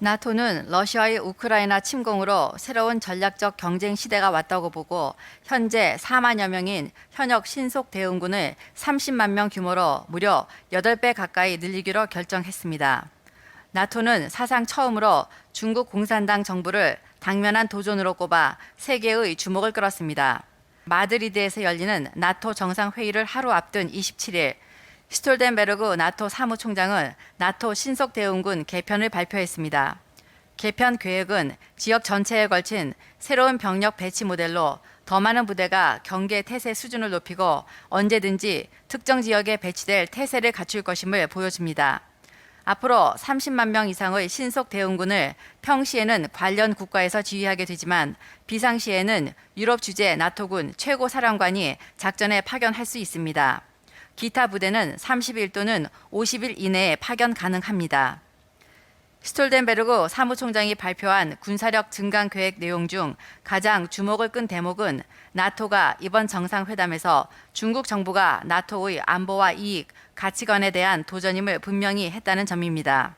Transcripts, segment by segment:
나토는 러시아의 우크라이나 침공으로 새로운 전략적 경쟁 시대가 왔다고 보고 현재 4만여 명인 현역 신속 대응군을 30만 명 규모로 무려 8배 가까이 늘리기로 결정했습니다. 나토는 사상 처음으로 중국 공산당 정부를 당면한 도전으로 꼽아 세계의 주목을 끌었습니다. 마드리드에서 열리는 나토 정상회의를 하루 앞둔 27일, 스톨텐베르그 나토 사무총장은 나토 신속대응군 개편을 발표했습니다. 개편 계획은 지역 전체에 걸친 새로운 병력 배치 모델로 더 많은 부대가 경계 태세 수준을 높이고 언제든지 특정 지역에 배치될 태세를 갖출 것임을 보여줍니다. 앞으로 30만 명 이상의 신속 대응군을 평시에는 관련 국가에서 지휘하게 되지만 비상시에는 유럽 주재 나토군 최고 사령관이 작전에 파견할 수 있습니다. 기타 부대는 30일 또는 50일 이내에 파견 가능합니다. 스톨텐베르그 사무총장이 발표한 군사력 증강 계획 내용 중 가장 주목을 끈 대목은 나토가 이번 정상회담에서 중국 정부가 나토의 안보와 이익, 가치관에 대한 도전임을 분명히 했다는 점입니다.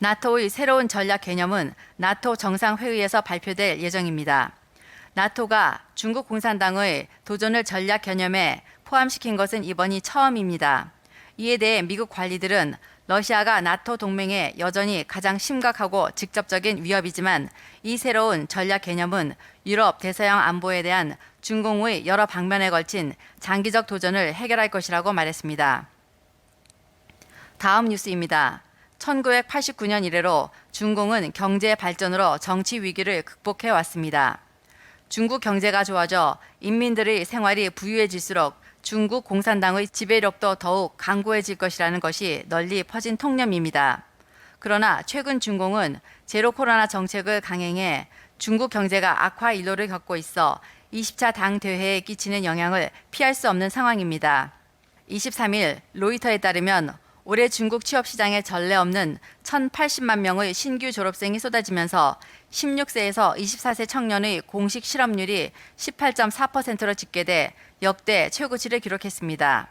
나토의 새로운 전략 개념은 나토 정상회의에서 발표될 예정입니다. 나토가 중국 공산당의 도전을 전략 개념에 포함시킨 것은 이번이 처음입니다. 이에 대해 미국 관리들은 러시아가 나토 동맹에 여전히 가장 심각하고 직접적인 위협이지만 이 새로운 전략 개념은 유럽 대서양 안보에 대한 중공의 여러 방면에 걸친 장기적 도전을 해결할 것이라고 말했습니다. 다음 뉴스입니다. 1989년 이래로 중공은 경제 발전으로 정치 위기를 극복해 왔습니다. 중국 경제가 좋아져 인민들의 생활이 부유해질수록 중국 공산당의 지배력도 더욱 강고해질 것이라는 것이 널리 퍼진 통념입니다. 그러나 최근 중공은 제로 코로나 정책을 강행해 중국 경제가 악화 일로를 겪고 있어 20차 당 대회에 끼치는 영향을 피할 수 없는 상황입니다. 23일 로이터에 따르면 올해 중국 취업시장에 전례 없는 1,080만 명의 신규 졸업생이 쏟아지면서 16세에서 24세 청년의 공식 실업률이 18.4%로 집계돼 역대 최고치를 기록했습니다.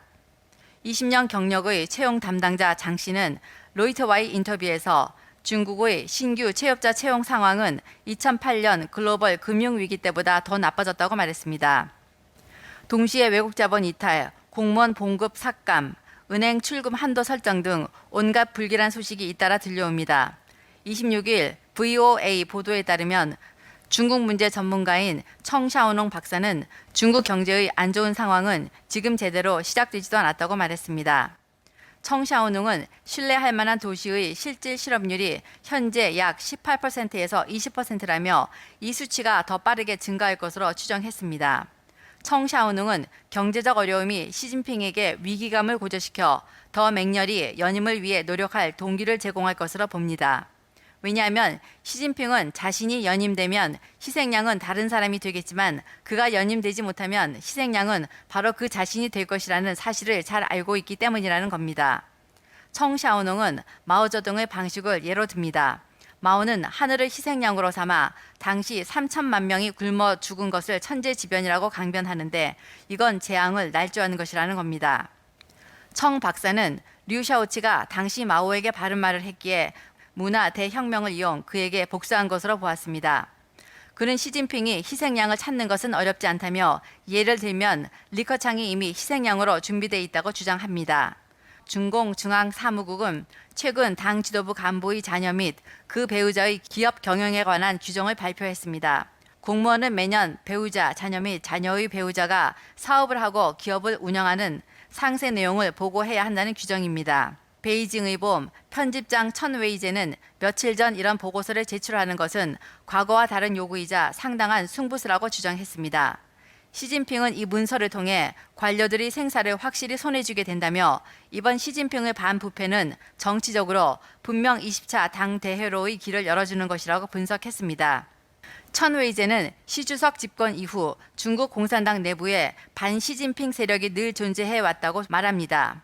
20년 경력의 채용 담당자 장 씨는 로이터와의 인터뷰에서 중국의 신규 취업자 채용 상황은 2008년 글로벌 금융위기 때보다 더 나빠졌다고 말했습니다. 동시에 외국 자본 이탈, 공무원 봉급 삭감, 은행 출금 한도 설정 등 온갖 불길한 소식이 잇따라 들려옵니다. 26일 VOA 보도에 따르면 중국 문제 전문가인 청샤오농 박사는 중국 경제의 안 좋은 상황은 지금 제대로 시작되지도 않았다고 말했습니다. 청샤오농은 신뢰할 만한 도시의 실질 실업률이 현재 약 18%에서 20%라며 이 수치가 더 빠르게 증가할 것으로 추정했습니다. 청샤오농은 경제적 어려움이 시진핑에게 위기감을 고조시켜 더 맹렬히 연임을 위해 노력할 동기를 제공할 것으로 봅니다. 왜냐하면 시진핑은 자신이 연임되면 희생양은 다른 사람이 되겠지만 그가 연임되지 못하면 희생양은 바로 그 자신이 될 것이라는 사실을 잘 알고 있기 때문이라는 겁니다. 청샤오농은 마오쩌둥의 방식을 예로 듭니다. 마오는 하늘을 희생양으로 삼아 당시 3천만 명이 굶어 죽은 것을 천재지변이라고 강변하는데 이건 재앙을 날조하는 것이라는 겁니다. 청 박사는 류 샤오치가 당시 마오에게 바른 말을 했기에 문화 대혁명을 이용 그에게 복수한 것으로 보았습니다. 그는 시진핑이 희생양을 찾는 것은 어렵지 않다며 예를 들면 리커창이 이미 희생양으로 준비되어 있다고 주장합니다. 중공 중앙사무국은 최근 당 지도부 간부의 자녀 및 그 배우자의 기업 경영에 관한 규정을 발표했습니다. 공무원은 매년 배우자, 자녀 및 자녀의 배우자가 사업을 하고 기업을 운영하는 상세 내용을 보고해야 한다는 규정입니다. 베이징의봄 편집장 천웨이제는 며칠 전 이런 보고서를 제출하는 것은 과거와 다른 요구이자 상당한 승부수라고 주장했습니다. 시진핑은 이 문서를 통해 관료들이 생사를 확실히 손에 쥐게 된다며 이번 시진핑의 반부패는 정치적으로 분명 20차 당 대회로의 길을 열어주는 것이라고 분석했습니다. 천웨이제는 시 주석 집권 이후 중국 공산당 내부에 반시진핑 세력이 늘 존재해 왔다고 말합니다.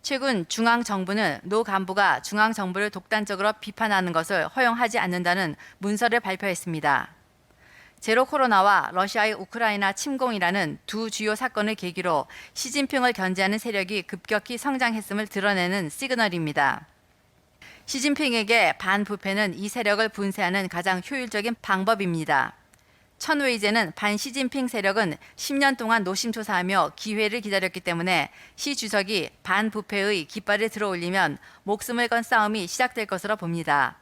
최근 중앙정부는 노 간부가 중앙정부를 독단적으로 비판하는 것을 허용하지 않는다는 문서를 발표했습니다. 제로 코로나와 러시아의 우크라이나 침공이라는 두 주요 사건을 계기로 시진핑을 견제하는 세력이 급격히 성장했음을 드러내는 시그널입니다. 시진핑에게 반부패는 이 세력을 분쇄하는 가장 효율적인 방법입니다. 천웨이제는 반시진핑 세력은 10년 동안 노심초사하며 기회를 기다렸기 때문에 시 주석이 반부패의 깃발을 들어올리면 목숨을 건 싸움이 시작될 것으로 봅니다.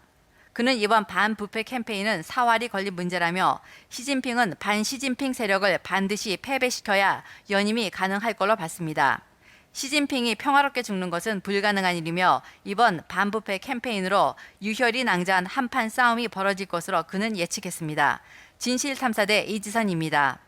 그는 이번 반부패 캠페인은 사활이 걸린 문제라며 시진핑은 반시진핑 세력을 반드시 패배시켜야 연임이 가능할 걸로 봤습니다. 시진핑이 평화롭게 죽는 것은 불가능한 일이며 이번 반부패 캠페인으로 유혈이 낭자한 한판 싸움이 벌어질 것으로 그는 예측했습니다. 진실탐사대 이지선입니다.